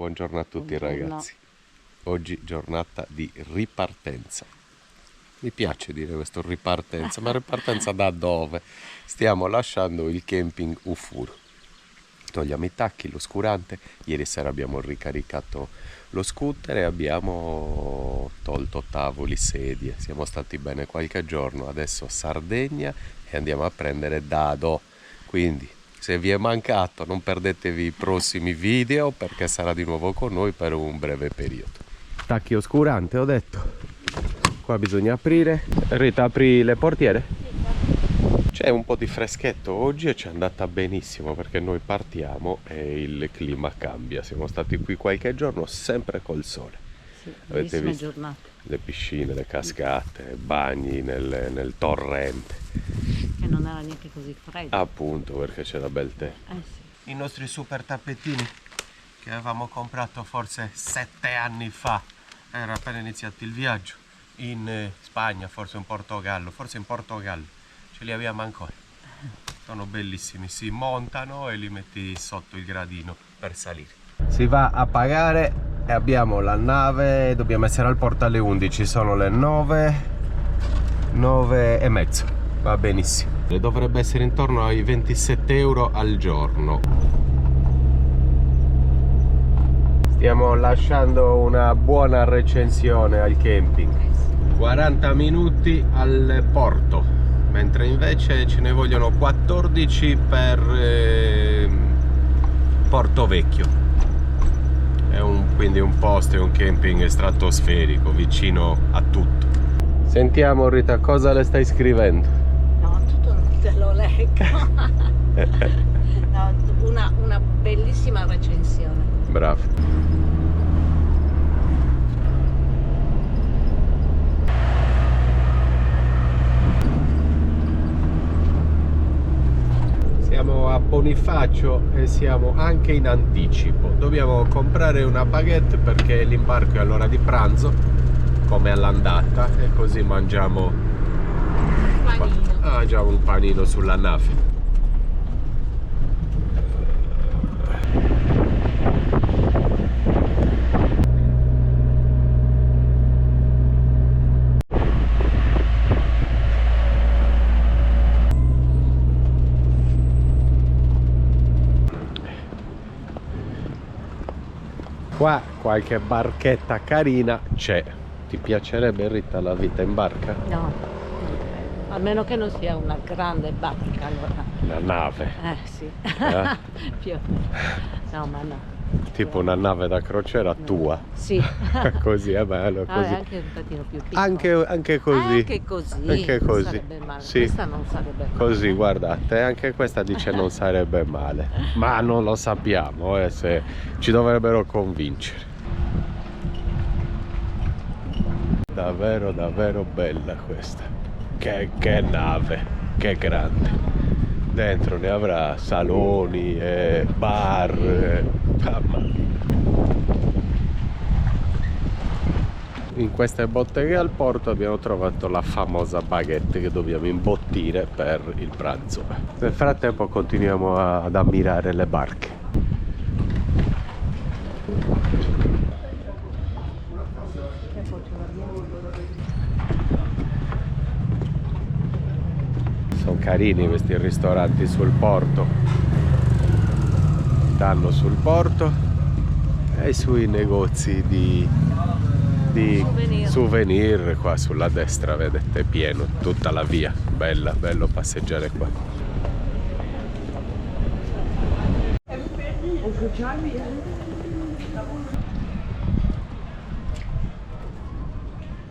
buongiorno a tutti Buongiorno. ragazzi. Oggi giornata di ripartenza. Mi piace dire questo ripartenza, ma ripartenza da dove? Stiamo lasciando il camping Ufur. Togliamo i tacchi, l'oscurante. Ieri sera abbiamo ricaricato lo scooter e abbiamo tolto tavoli, sedie. Siamo stati bene qualche giorno, adesso Sardegna e andiamo a prendere Dado. Quindi se vi è mancato non perdetevi i prossimi video perché sarà di nuovo con noi per un breve periodo. Tacchi oscurante ho detto. Qua bisogna aprire. Rita, apri le portiere? C'è un po' di freschetto oggi e ci è andata benissimo perché noi partiamo e il clima cambia. Siamo stati qui qualche giorno sempre col sole. Sì, Avete bellissime visto? giornate. Le piscine, le cascate, bagni nel torrente. E non era neanche così freddo. Appunto perché c'era bel tè. Sì. I nostri super tappetini che avevamo comprato forse 7 anni fa. Era appena iniziato il viaggio in Spagna, forse in Portogallo, ce li abbiamo ancora. Sono bellissimi, si montano e li metti sotto il gradino per salire. Si va a pagare e abbiamo la nave, dobbiamo essere al porto alle 11, sono le 9 e mezzo, va benissimo. Dovrebbe essere intorno ai 27 euro al giorno. Stiamo lasciando una buona recensione al camping. 40 minuti al porto, mentre invece ce ne vogliono 14 per Porto Vecchio. Quindi un posto, è un camping stratosferico, vicino a tutto. Sentiamo Rita, cosa le stai scrivendo? No, tutto non te lo leggo. No, una bellissima recensione. Bravo. Siamo a Bonifacio e siamo anche in anticipo. Dobbiamo comprare una baguette perché l'imbarco è all'ora di pranzo, come all'andata, e così mangiamo un panino sulla nave. Qua qualche barchetta carina c'è. Ti piacerebbe Rita la vita in barca? No, a meno che non sia una grande barca, allora. Una nave. Sì. Eh? No, ma no. Tipo una nave da crociera tua. Sì. Così è bello, così. È anche un pochino più piccolo. Anche così. Anche così. Anche Non così. sarebbe male. Sì. Questa non sarebbe male. Così, guardate, anche questa dice non sarebbe male. Ma non lo sappiamo, se ci dovrebbero convincere. Davvero, davvero bella questa. Che nave, che grande. Dentro ne avrà saloni, bar, mamma mia. In queste botteghe al porto abbiamo trovato la famosa baguette che dobbiamo imbottire per il pranzo. Nel frattempo continuiamo ad ammirare le barche. Sono carini questi ristoranti sul porto, danno sul porto e sui negozi di souvenir. Qua sulla destra vedete, è pieno tutta la via, bello passeggiare qua.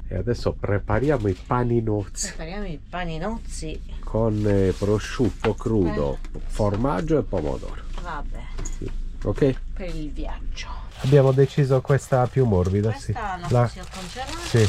E adesso prepariamo i paninozzi con prosciutto crudo, formaggio e pomodoro. Vabbè. Sì. Ok? Per il viaggio. Abbiamo deciso questa più morbida. Questa sì. non possiamo congelare? Sì.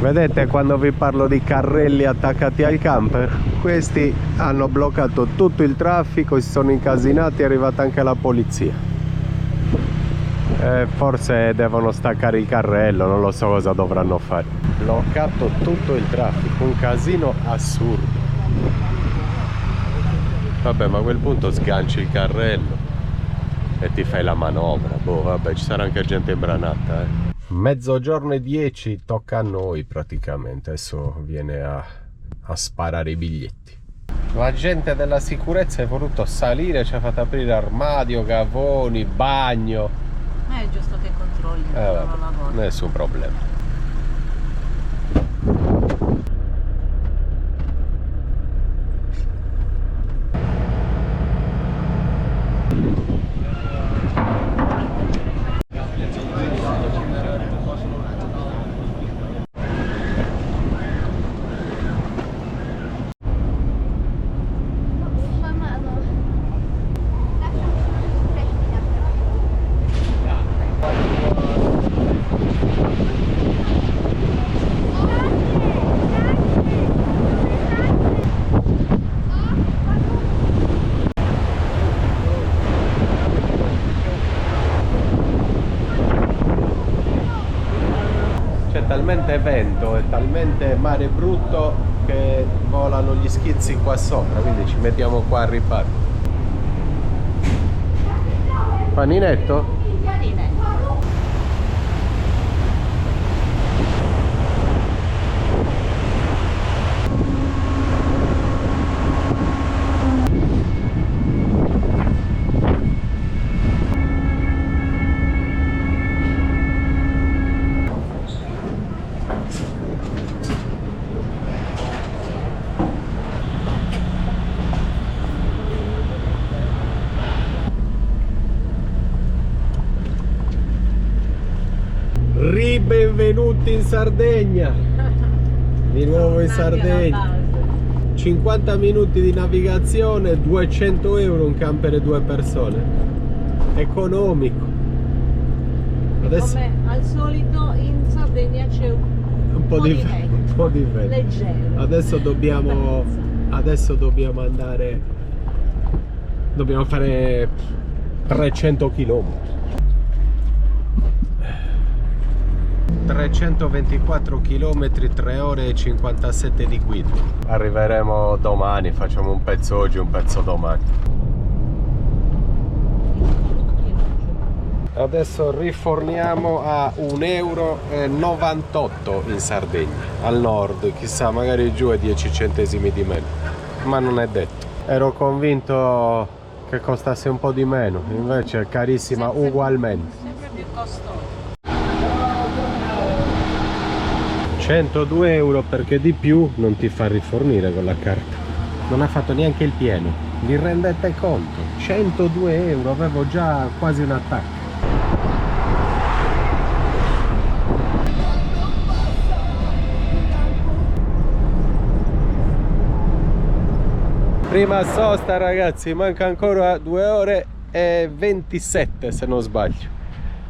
Vedete quando vi parlo di carrelli attaccati al camper? Questi hanno bloccato tutto il traffico, si sono incasinati, è arrivata anche la polizia. Forse devono staccare il carrello, non lo so cosa dovranno fare. Bloccato tutto il traffico, un casino assurdo. Vabbè, ma a quel punto sganci il carrello e ti fai la manovra. Boh, vabbè, ci sarà anche gente imbranata, eh. Mezzogiorno e 10 tocca a noi praticamente. Adesso viene a sparare i biglietti. La gente della sicurezza è voluto salire, ci ha fatto aprire armadio, gavoni, bagno. È giusto che controlli, nessun problema. Talmente vento e talmente mare brutto che volano gli schizzi qua sopra, quindi ci mettiamo qua a riparo. Paninetto? Benvenuti in Sardegna, di nuovo in Sardegna. 50 minuti di navigazione, 200 euro un camper e 2 persone, economico. Adesso come al solito in Sardegna c'è un po' di vento leggero. Adesso dobbiamo andare, dobbiamo fare 300 km. 324 km, 3 ore e 57 di guida. Arriveremo domani, facciamo un pezzo oggi, un pezzo domani. Adesso riforniamo a 1,98 euro in Sardegna. Al nord, chissà, magari giù è 10 centesimi di meno, ma non è detto. Ero convinto che costasse un po' di meno, invece è carissima ugualmente. Sempre più costoso. 102 euro perché di più non ti fa rifornire con la carta. Non ha fatto neanche il pieno. Vi rendete conto? 102 euro, avevo già quasi un attacco. Prima sosta ragazzi, manca ancora 2 ore e 27 se non sbaglio.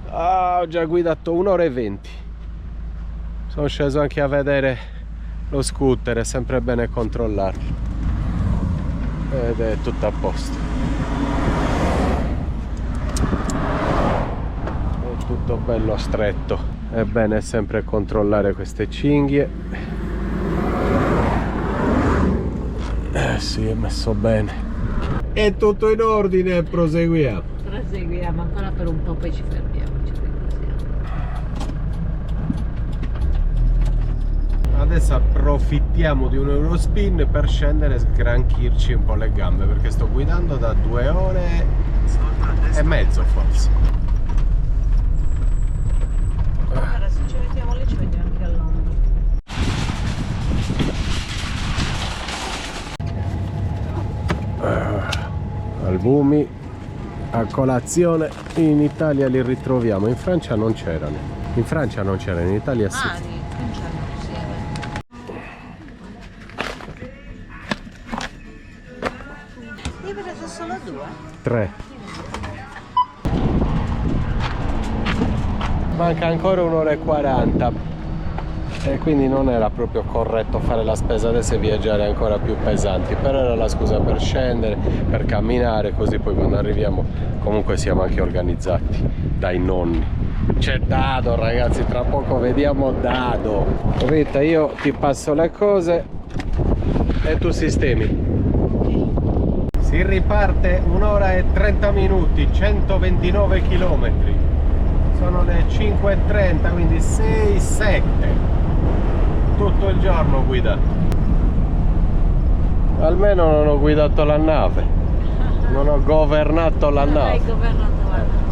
Ho già guidato 1 ora e 20. Sono sceso anche a vedere lo scooter, è sempre bene controllarlo ed è tutto a posto, è tutto bello stretto, è bene sempre controllare queste cinghie. Sì, è messo bene, è tutto in ordine, proseguiamo Ancora per un po', poi ci fermiamo. Adesso approfittiamo di un Eurospin per scendere e sgranchirci un po' le gambe, perché sto guidando da 2 ore e mezzo forse. Allora se ci mettiamo lì ci mettiamo anche all'ombra. Albumi a colazione in Italia li ritroviamo, in Francia non c'erano. In Francia non c'erano, in Italia sì. Io ho preso solo 2. 3. Manca ancora 1 ora e 40. e quindi non era proprio corretto fare la spesa adesso e viaggiare ancora più pesanti, però era la scusa per scendere, per camminare, così poi quando arriviamo comunque siamo anche organizzati dai nonni. C'è Dado, ragazzi, tra poco vediamo Dado. Rita, io ti passo le cose e tu sistemi. Si riparte 1 ora e 30 minuti, 129 km. Sono le 5:30, quindi 6-7. Tutto il giorno guida. Almeno non ho guidato la nave. Non ho governato la nave. Hai governato la nave.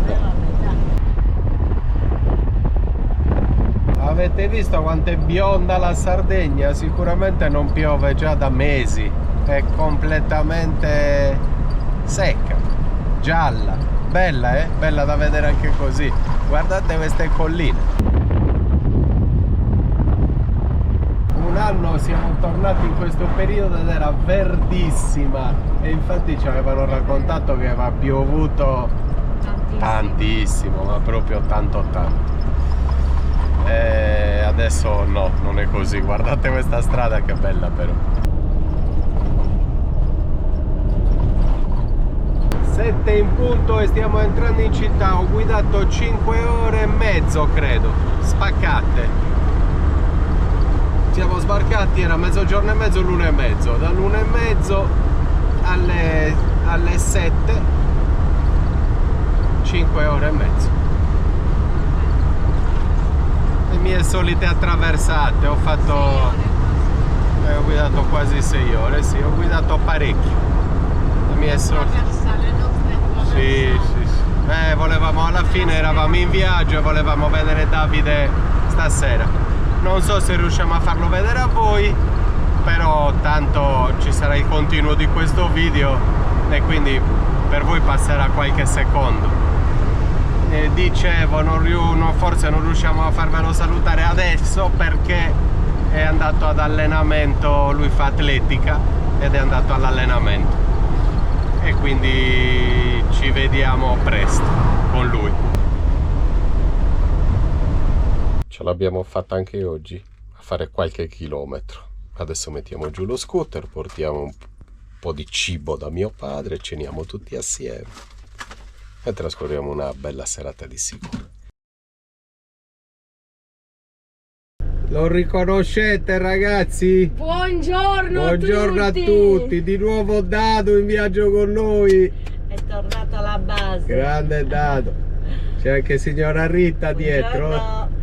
Avete visto quanto è bionda la Sardegna? Sicuramente non piove già da mesi. È completamente secca, gialla, bella, bella da vedere anche così. Guardate queste colline. Un anno siamo tornati in questo periodo ed era verdissima e infatti ci avevano raccontato che aveva piovuto tantissimo, ma proprio tanto. E adesso no, non è così. Guardate questa strada che bella però. 7 in punto e stiamo entrando in città. Ho guidato 5 ore e mezzo credo, spaccate. Siamo sbarcati, era mezzogiorno e mezzo, l'1 e mezzo. Dall'1 e mezzo alle 7, 5 ore e mezzo. Le mie solite attraversate, ho guidato quasi 6 ore, sì, ho guidato parecchio. Le mie solite. Sì. Volevamo, alla fine eravamo in viaggio e volevamo vedere Davide stasera. Non so se riusciamo a farlo vedere a voi, però tanto ci sarà il continuo di questo video e quindi per voi passerà qualche secondo. Dicevo, forse non riusciamo a farvelo salutare adesso perché è andato ad allenamento, lui fa atletica ed è andato all'allenamento. E quindi ci vediamo presto con lui. Ce l'abbiamo fatta anche oggi a fare qualche chilometro. Adesso mettiamo giù lo scooter, portiamo un po' di cibo da mio padre, ceniamo tutti assieme e trascorriamo una bella serata di sicuro. Lo riconoscete, ragazzi? Buongiorno a tutti, di nuovo Dado in viaggio con noi. È tornato alla base. Grande Dado. C'è anche signora Rita dietro. Buongiorno.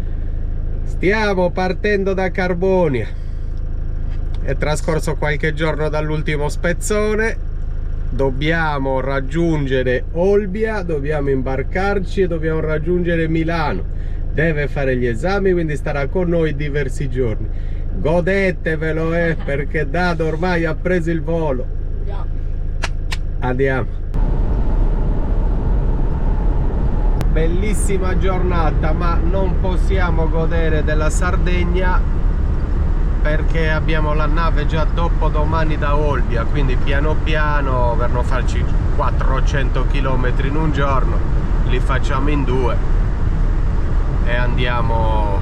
Stiamo partendo da Carbonia. È trascorso qualche giorno dall'ultimo spezzone. Dobbiamo raggiungere Olbia, dobbiamo imbarcarci e dobbiamo raggiungere Milano. Deve fare gli esami, quindi starà con noi diversi giorni. Godetevelo, perché Dado ormai ha preso il volo. Andiamo. Bellissima giornata, ma non possiamo godere della Sardegna perché abbiamo la nave già dopodomani da Olbia, quindi piano piano per non farci 400 km in un giorno li facciamo in 2 e andiamo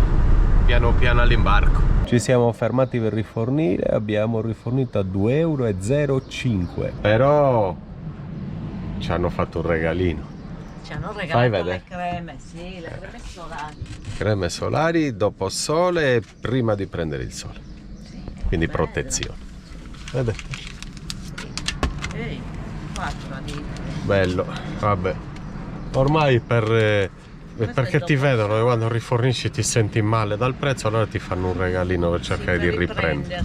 piano piano all'imbarco. Ci siamo fermati per rifornire, abbiamo rifornito a 2,05 €, però ci hanno fatto un regalino. Ci hanno regalato le creme, sì, le creme solari. Creme solari dopo sole e prima di prendere il sole, sì, quindi bello. Protezione. Vedete? Ehi, 4 litri. Bello, vabbè. Ormai perché ti vedono e quando rifornisci ti senti male dal prezzo, allora ti fanno un regalino per cercare di riprendere.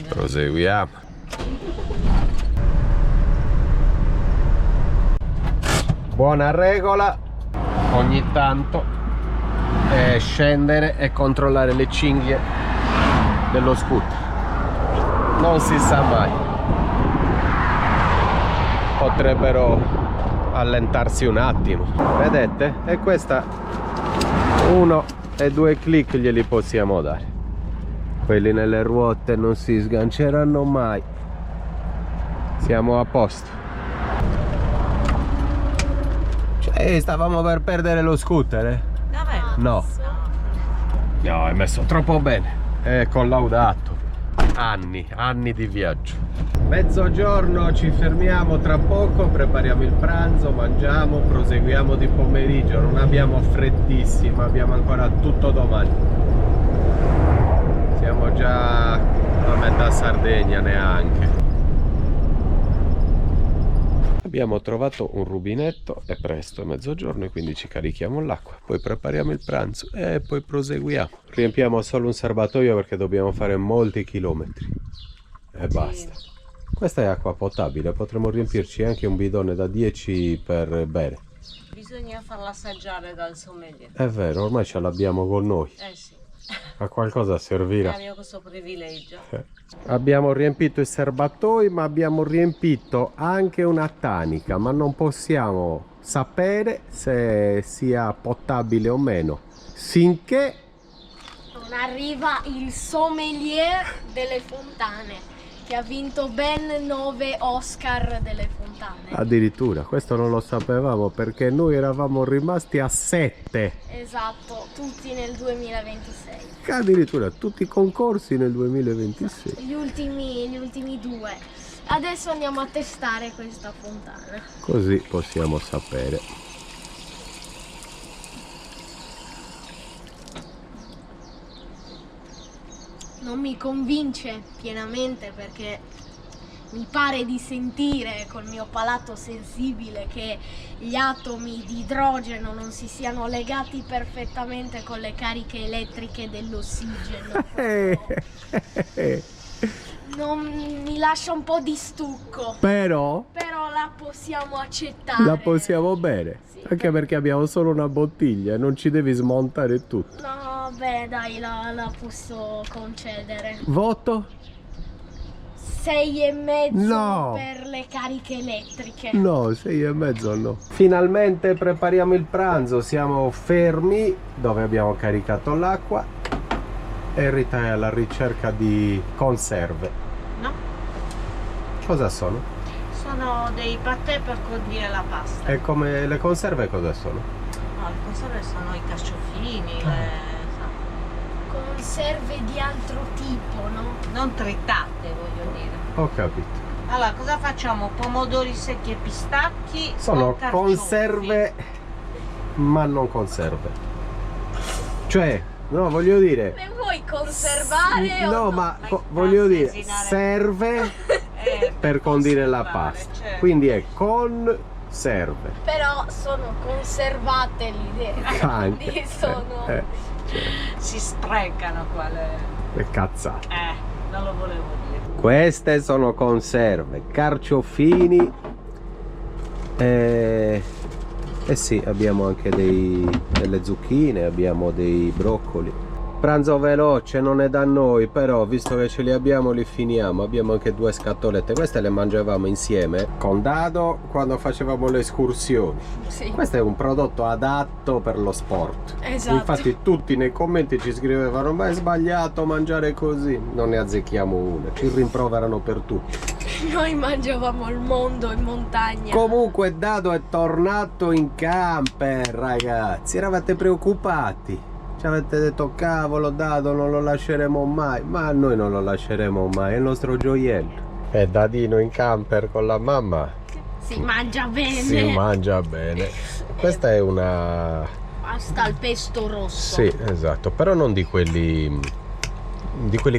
Proseguiamo. Buona regola ogni tanto scendere e controllare le cinghie dello scooter, non si sa mai, potrebbero allentarsi un attimo. Vedete? E questa 1 e 2 clic glieli possiamo dare. Quelli nelle ruote non si sganceranno mai. Siamo a posto. Cioè, stavamo per perdere lo scooter, Dov'è? No. No, hai messo troppo bene. È collaudato. Anni di viaggio. Mezzogiorno, ci fermiamo tra poco, prepariamo il pranzo, mangiamo, proseguiamo di pomeriggio. Non abbiamo freddissima, abbiamo ancora tutto domani. Siamo già a metà Sardegna neanche. Abbiamo trovato un rubinetto, è presto, è mezzogiorno, e quindi ci carichiamo l'acqua, poi prepariamo il pranzo e poi proseguiamo. Riempiamo solo un serbatoio perché dobbiamo fare molti chilometri e basta. Questa è acqua potabile, potremmo riempirci anche un bidone da 10 per bere. Bisogna farla assaggiare dal sommelier. È vero, ormai ce l'abbiamo con noi. Sì. A qualcosa servirà. Abbiamo questo privilegio. Abbiamo riempito i serbatoi, ma abbiamo riempito anche una tanica, ma non possiamo sapere se sia potabile o meno finché non arriva il sommelier delle fontane, che ha vinto ben 9 Oscar delle fontane. addirittura. Questo non lo sapevamo perché noi eravamo rimasti a 7. Esatto, tutti nel 2026. Addirittura tutti i concorsi nel 2026. Gli ultimi 2. Adesso andiamo a testare questa fontana. Così possiamo sapere. Non mi convince pienamente perché mi pare di sentire col mio palato sensibile che gli atomi di idrogeno non si siano legati perfettamente con le cariche elettriche dell'ossigeno. Non mi lascia un po' di stucco. Però la possiamo accettare. la possiamo bere. Sì. Anche perché abbiamo solo una bottiglia e non ci devi smontare tutto. No, beh, dai, la posso concedere. Voto? 6,5 No. per le cariche elettriche. No, 6,5 no. Finalmente prepariamo il pranzo, siamo fermi dove abbiamo caricato l'acqua e Rita è alla ricerca di conserve. No? Cosa sono? Sono dei patè per condire la pasta. E come le conserve cosa sono? No, le conserve sono i carciofini, Conserve di altro tipo, no? non tritate, voglio dire. Ho capito. Allora, cosa facciamo? Pomodori secchi e pistacchi Sono o carciofi? conserve ma non conserve. Cioè, no, voglio dire... Le vuoi conservare o No, ma voglio dire, serve per condire la pasta. certo. Quindi è conserve. Però sono conservate l'idea. Anche. Quindi sono... Si sprecano qua le cazzate. non lo volevo dire. Queste sono conserve, carciofini. Eh sì, abbiamo anche delle zucchine, abbiamo dei broccoli. Pranzo veloce, non è da noi, però visto che ce li abbiamo li finiamo. Abbiamo anche 2 scatolette, queste le mangiavamo insieme con Dado quando facevamo le escursioni. Sì. Questo è un prodotto adatto per lo sport. Esatto. Infatti tutti nei commenti ci scrivevano: ma è sbagliato mangiare così. Non ne azzecchiamo una, ci rimproverano per tutto. Noi mangiavamo il mondo in montagna. Comunque Dado è tornato in camper, ragazzi. Eravate preoccupati. Ci avete detto: cavolo, Dado non lo lasceremo mai. Ma noi non lo lasceremo mai, è il nostro gioiello. È Dadino in camper con la mamma. Si mangia bene. Si mangia bene. Questa è una... Pasta al pesto rosso. Sì, esatto, però non di quelli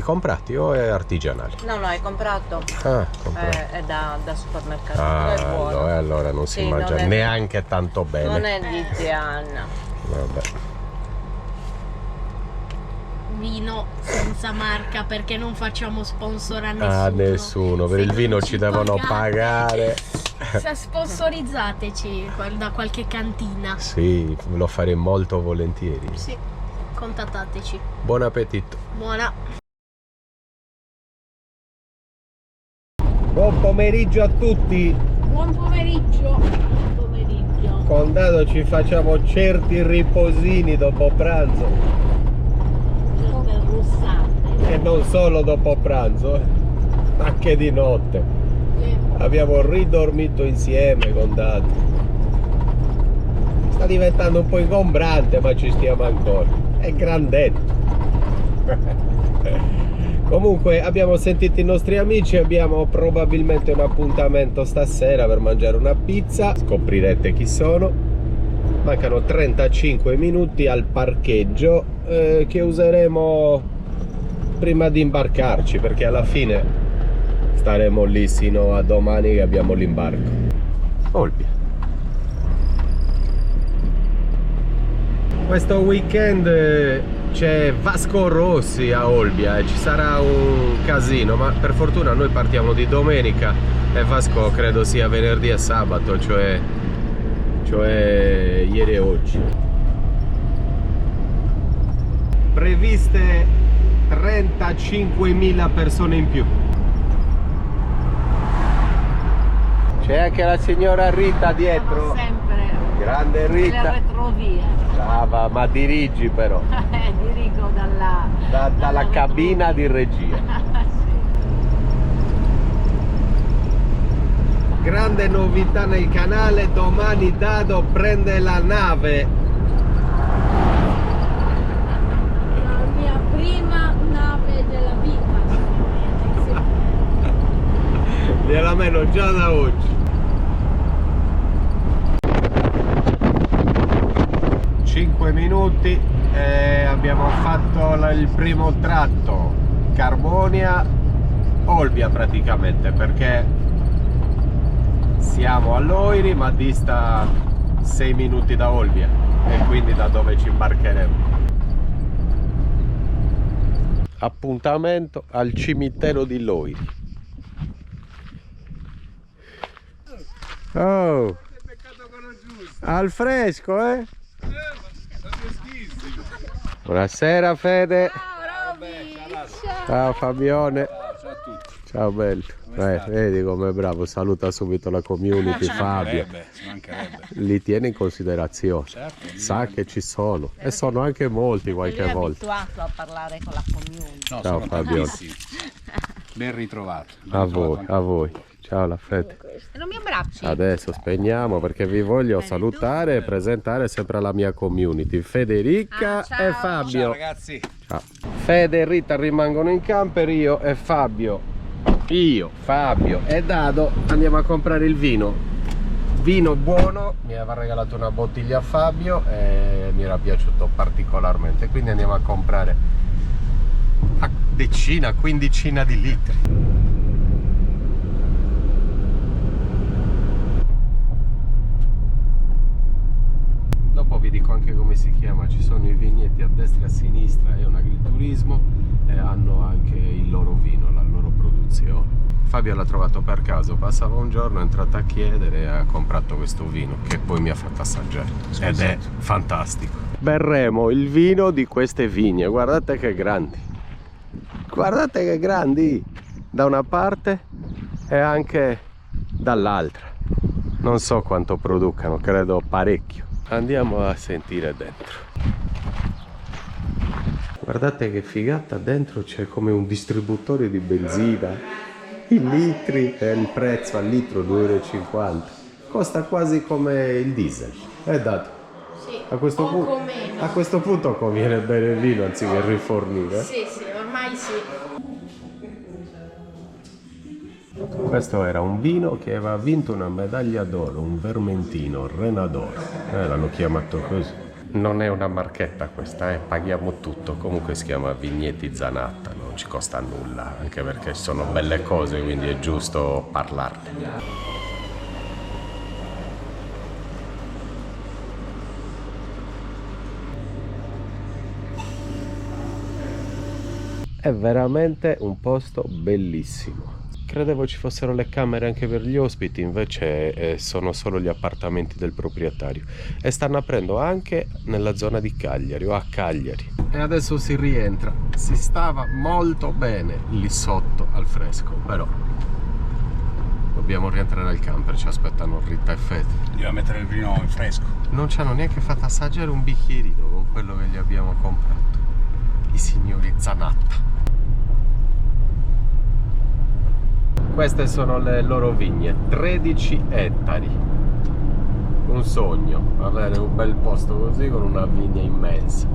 comprati, o è artigianale? No, è comprato. Ah, comprato. È da supermercato. è buono. Allora non si mangia non è- neanche tanto bene. Non è di Tiana. Vabbè. Vino senza marca perché non facciamo sponsor a nessuno. A nessuno, per Se il non vino ci devono pagate, pagare. Se sponsorizzateci da qualche cantina. Sì, lo farei molto volentieri. Sì, contattateci. Buon appetito. Buona. Buon pomeriggio a tutti. Buon pomeriggio. Buon pomeriggio. Con Dado ci facciamo certi riposini dopo pranzo. Per russate. E non solo dopo pranzo, anche di notte. Abbiamo ridormito insieme con Dado. Sta diventando un po' ingombrante, ma ci stiamo ancora. È grandetto. Comunque abbiamo sentito i nostri amici, abbiamo probabilmente un appuntamento stasera per mangiare una pizza, scoprirete chi sono. Mancano 35 minuti al parcheggio che useremo prima di imbarcarci, perché alla fine staremo lì sino a domani che abbiamo l'imbarco. Olbia. Questo weekend c'è Vasco Rossi a Olbia e ci sarà un casino, ma per fortuna noi partiamo di domenica e Vasco credo sia venerdì e sabato, cioè ieri e oggi. Previste 35.000 persone in più. C'è anche la signora Rita dietro. Sempre. Grande Rita. Le retrovie. Brava, ma dirigi però. Dirigo dalla cabina di regia. Grande novità nel canale, domani Dado prende la nave. La mia prima nave della vita. Gliela meno già da oggi. 5 minuti e abbiamo fatto il primo tratto Carbonia Olbia praticamente, perché siamo a Loiri ma dista 6 minuti da Olbia e quindi da dove ci imbarcheremo. Appuntamento al cimitero di Loiri. Oh, al fresco, eh? Buonasera Fede. Ciao Robby. Ciao Fabione. Ciao a tutti. Ciao bello. Vedi com'è bravo, saluta subito la community Fabio. Ci mancherebbe. Li tiene in considerazione. Certo, Sa che ci sono e sono anche molti qualche Lui è volta. abituato a parlare con la community. No, Ciao sono Fabio. tantissimi. Ben ritrovato. A voi, a voi. Ciao la Fede. Non mi abbracci? Adesso spegniamo perché vi voglio salutare e presentare sempre la mia community, Federica ciao. e Fabio. Ciao ragazzi. Ciao. Fede e Rita rimangono in camper, io e Fabio, Fabio e Dado andiamo a comprare il vino. Vino buono, mi aveva regalato una bottiglia a Fabio e mi era piaciuto particolarmente, quindi andiamo a comprare a decina, quindicina di litri. Dopo vi dico anche come si chiama, ci sono i vigneti a destra e a sinistra, è un agriturismo e hanno anche il loro vino, la loro produzione. Fabio l'ha trovato per caso, passava un giorno, è entrato a chiedere e ha comprato questo vino che poi mi ha fatto assaggiare ed è fantastico. Berremo il vino di queste vigne, guardate che grandi, guardate che grandi, da una parte e anche dall'altra. Non so quanto producano, credo parecchio. Andiamo a sentire dentro. Guardate che figata, dentro c'è come un distributore di benzina, i litri e il prezzo al litro 2,50 €. Costa quasi come il diesel. È dato. Sì, A questo, poco meno. a questo punto conviene bere il vino anziché rifornire. Sì, ormai sì. Questo era un vino che aveva vinto una medaglia d'oro, un vermentino Renador, l'hanno chiamato così. Non è una marchetta questa, paghiamo tutto, comunque si chiama Vigneti Zanatta, non ci costa nulla, anche perché ci sono belle cose, quindi è giusto parlarne. È veramente un posto bellissimo. Credevo ci fossero le camere anche per gli ospiti, invece sono solo gli appartamenti del proprietario e stanno aprendo anche nella zona di Cagliari o a Cagliari. E adesso si rientra, si stava molto bene lì sotto al fresco, però dobbiamo rientrare nel camper, ci aspettano Rita e Fede. Andiamo a mettere il vino in fresco. Non ci hanno neanche fatto assaggiare un bicchierino con quello che gli abbiamo comprato, i signori Zanatta. Queste sono le loro vigne, 13 ettari. Un sogno, avere un bel posto così con una vigna immensa.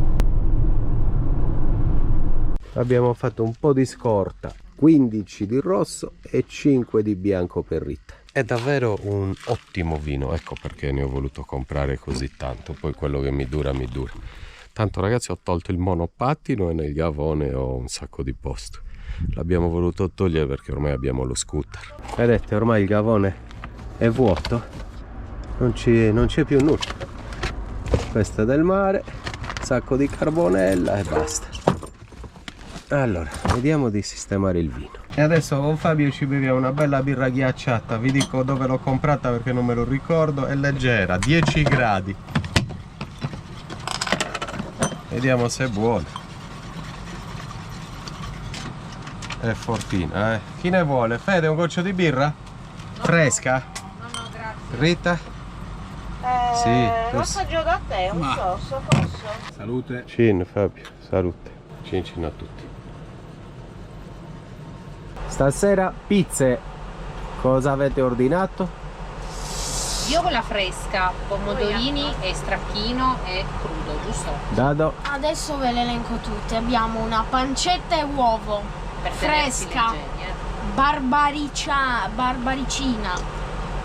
Abbiamo fatto un po' di scorta, 15 di rosso e 5 di bianco per Rita. È davvero un ottimo vino, ecco perché ne ho voluto comprare così tanto, poi quello che mi dura mi dura. Tanto ragazzi, ho tolto il monopattino e nel gavone ho un sacco di posto. L'abbiamo voluto togliere perché ormai abbiamo lo scooter. Vedete, ormai il gavone è vuoto, non c'è più nulla. Questo è del mare, sacco di carbonella e basta. Allora, vediamo di sistemare il vino. E adesso con Fabio ci beviamo una bella birra ghiacciata. Vi dico dove l'ho comprata perché non me lo ricordo. È leggera, 10 gradi. Vediamo se è buona. È fortina, eh. Chi ne vuole? Fede, un goccio di birra? Fresca? No, grazie. Rita? Sì. Lo assaggio da te, un posso? Salute. Cin, Fabio, salute. Cin cin a tutti. Stasera pizze. Cosa avete ordinato? Io quella fresca, pomodorini e stracchino e crudo, giusto? Dado. Adesso ve le elenco tutte. Abbiamo una pancetta e uovo Per tenersi fresca, leggeri, barbaricina,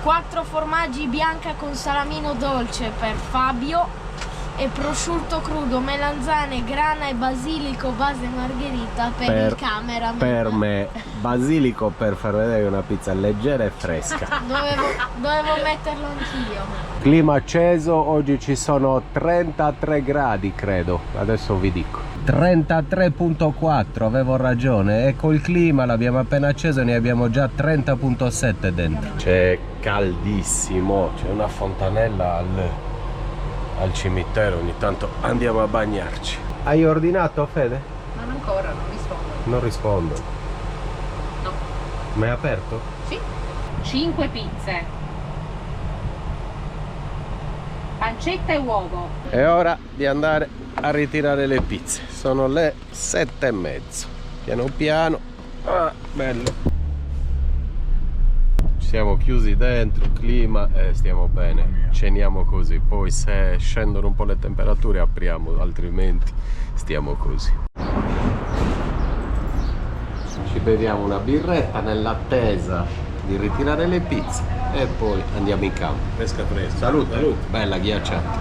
4 formaggi bianca con salamino dolce per Fabio e prosciutto crudo, melanzane, grana e basilico base margherita per il cameraman. Per me, basilico per far vedere una pizza leggera e fresca. Dovevo metterlo anch'io. Clima acceso, oggi ci sono 33 gradi credo, adesso vi dico. 33.4, avevo ragione, e col clima l'abbiamo appena acceso e ne abbiamo già 30.7 dentro. C'è caldissimo, c'è una fontanella al cimitero, ogni tanto andiamo a bagnarci. Hai ordinato, Fede? non ancora, non rispondo. Non rispondo. No. Ma è aperto? Sì. 5 pizze. Pancetta e uovo. È ora di andare a ritirare le pizze. Sono le 7:30. Piano piano. Ah, bello. Siamo chiusi dentro, clima e stiamo bene. Ceniamo così. Poi se scendono un po' le temperature apriamo, altrimenti stiamo così. Ci beviamo una birretta nell'attesa di ritirare le pizze e poi andiamo in campo. Fresca fresca. Salute. Salute. Bella ghiacciata.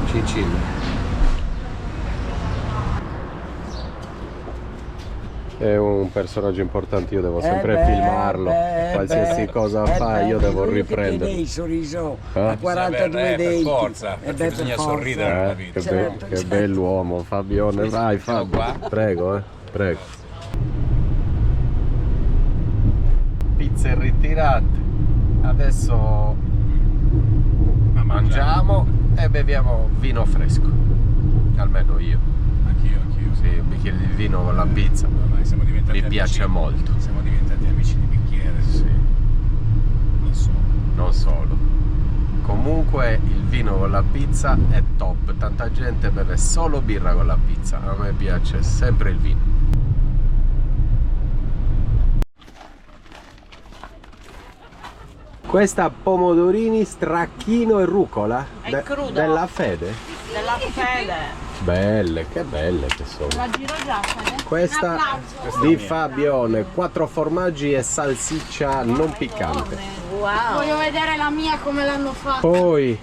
Cicin. È un personaggio importante, io devo sempre filmarlo. Qualsiasi cosa fa io devo riprendere. Che sorriso Eh? a 42 denti. Per forza, perché bisogna sorridere nella vita. Certo, Che certo. bell'uomo, Fabione. Vai Fabio. qua. Prego, prego. Pizze ritirate. Adesso mangiamo e beviamo vino fresco. Almeno io. Anch'io. Sì, un bicchiere di vino con la pizza. Ormai siamo diventati Mi piace amici. molto. Siamo diventati amici di bicchiere. Sì, Non so. non solo. Comunque il vino con la pizza è top. Tanta gente beve solo birra con la pizza. A me piace sempre il vino. Questa pomodorini, stracchino e rucola È crudo. della Fede. Della Fede. Belle, che belle che sono. La giro già, Fede? Questa di Fabione, 4 formaggi e salsiccia non piccante. Wow. Voglio vedere la mia come l'hanno fatta. Poi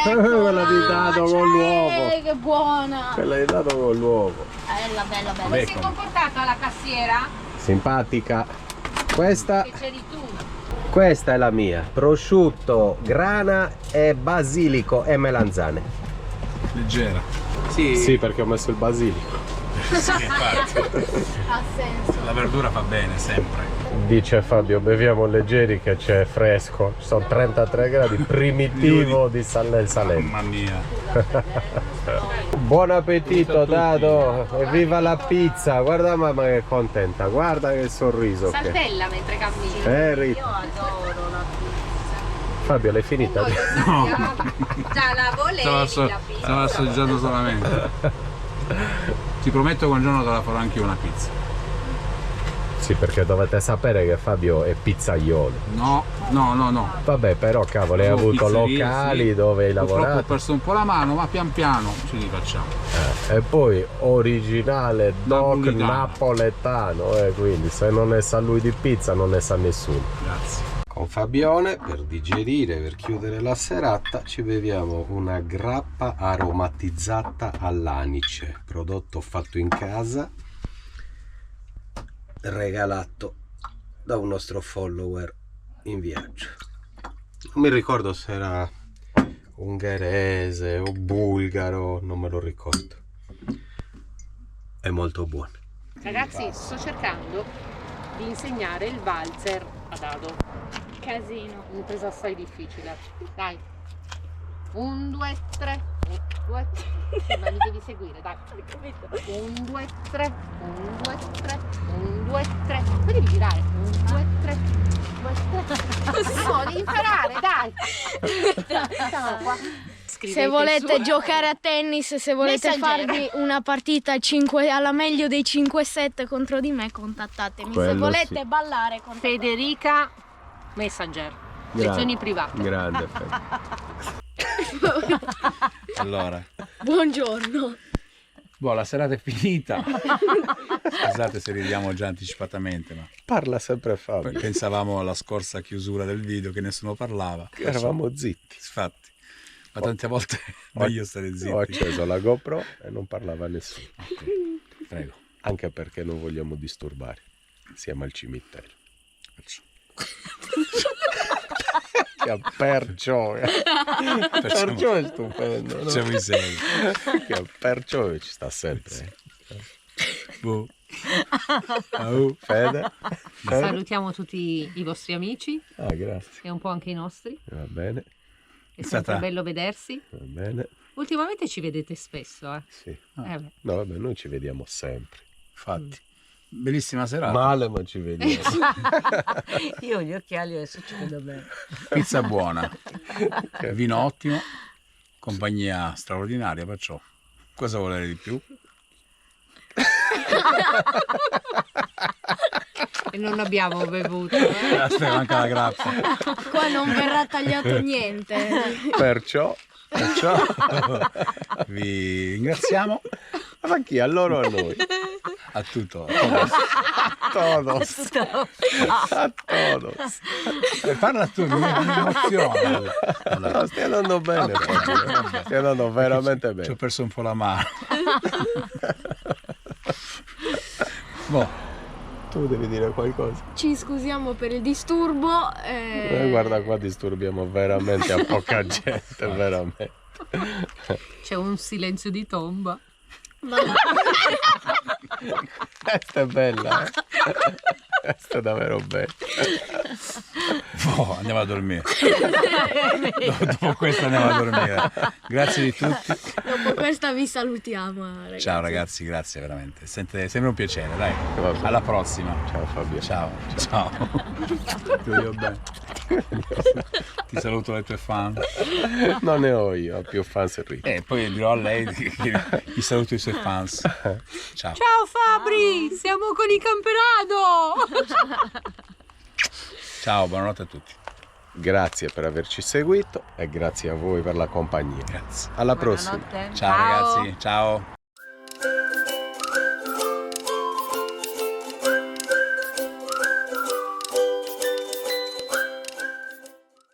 quella di dado con l'uovo. Che buona. Quella di dado con l'uovo. Bella, bella, bella. Come si è comportata la cassiera? Simpatica. Questa Che c'eri tu? Questa è la mia, prosciutto, grana e basilico e melanzane. Leggera. Sì, perché ho messo il basilico. Sì, infatti. Ha senso. La verdura fa bene, sempre. Dice Fabio, beviamo leggeri che c'è fresco. Sono 33 gradi, primitivo di San nel Salento. Mamma mia. Buon appetito Dado, e viva la pizza. Guarda mamma che è contenta, guarda che sorriso che. Saltella mentre cammini. Rita. Io adoro la pizza. Fabio, l'hai finita? Già la volevi la pizza. Stavo assaggiando solamente. Ti prometto che un giorno te la farò anche io una pizza. Sì, perché dovete sapere che Fabio è pizzaiolo. No. Vabbè, però cavolo, hai avuto Pizzeria, locali sì. dove hai Purtroppo ho lavorato. perso un po' la mano, ma pian piano ci rifacciamo. E poi originale doc Napolitano. napoletano, quindi se non ne sa lui di pizza non ne sa nessuno. Grazie. Con Fabione, per digerire, per chiudere la serata, ci beviamo una grappa aromatizzata all'anice, prodotto fatto in casa, regalato da un nostro follower in viaggio. Non mi ricordo se era ungherese o bulgaro, non me lo ricordo. È molto buono. Ragazzi, sto cercando di insegnare il valzer ad Ado. Casino. Un'impresa assai difficile. Dai. 1, 2, 3. 1, 2, 3. Ma mi devi seguire, dai. 1, 2, 3. 1, 2, 3. 1, 2, 3. Poi devi girare. 1, 2, 3. 2, 3. No, devi imparare, dai. Siamo qua. Se volete giocare a tennis, se volete farvi una partita alla meglio dei 5-7 contro di me, contattatemi. Se Quello volete sì. ballare, contattatemi. Federica Messenger. Lezioni private. Grande. Allora, Buongiorno. boh, la serata è finita. Scusate se ridiamo già anticipatamente, ma Parla sempre Fabio. pensavamo alla scorsa chiusura del video che nessuno parlava. Eravamo zitti. Infatti, ma tante volte è meglio stare zitti. Ho acceso la GoPro e non parlava nessuno. Ok, prego. Anche perché non vogliamo disturbare. Siamo al cimitero. Perciò è stupendo, no? Siamo in sei. Perciò ci sta sempre. Boh. Fede? Salutiamo tutti i vostri amici Ah, grazie. e un po' anche i nostri. Va bene, È sempre stata- bello vedersi. va bene. Ultimamente ci vedete spesso, eh. Sì. Beh. No, vabbè, noi ci vediamo sempre. Infatti, bellissima serata. Male, ma ci vediamo. Io ho gli occhiali adesso ci vedo bene. Pizza buona, vino ottimo, compagnia straordinaria, perciò cosa volere di più? E non abbiamo bevuto, eh. Aspetta, manca la grappa. Qua non verrà tagliato niente. Perciò Vi ringraziamo ma chi? A loro o a noi? a tutto. Todos. A todos. Parla tu, mi emoziona. No, stai andando bene, Fabio. Stai andando veramente Ci ho bene. perso un po' la mano. Boh, Tu devi dire qualcosa. Ci scusiamo per il disturbo. Guarda qua, disturbiamo veramente a poca gente, veramente. C'è un silenzio di tomba. Questa è bella, eh? Questa è davvero bella. boh, andiamo a dormire. Dopo questo andiamo a dormire. Grazie di tutti. Dopo questa vi salutiamo, ragazzi. Ciao ragazzi, grazie veramente. Sempre un piacere, dai. Vabbè. Alla prossima. Ciao Fabio. Ciao. Ciao. Ti voglio bene. Ti saluto le tue fan. Non ne ho io, ho più fans ricchi. E poi dirò a lei che ti saluto i suoi fans. Ciao. Ciao Fabri, siamo con i Camperado. Ciao, buonanotte a tutti. Grazie per averci seguito e grazie a voi per la compagnia. Grazie. Alla prossima. Buonanotte. Ciao ragazzi, ciao.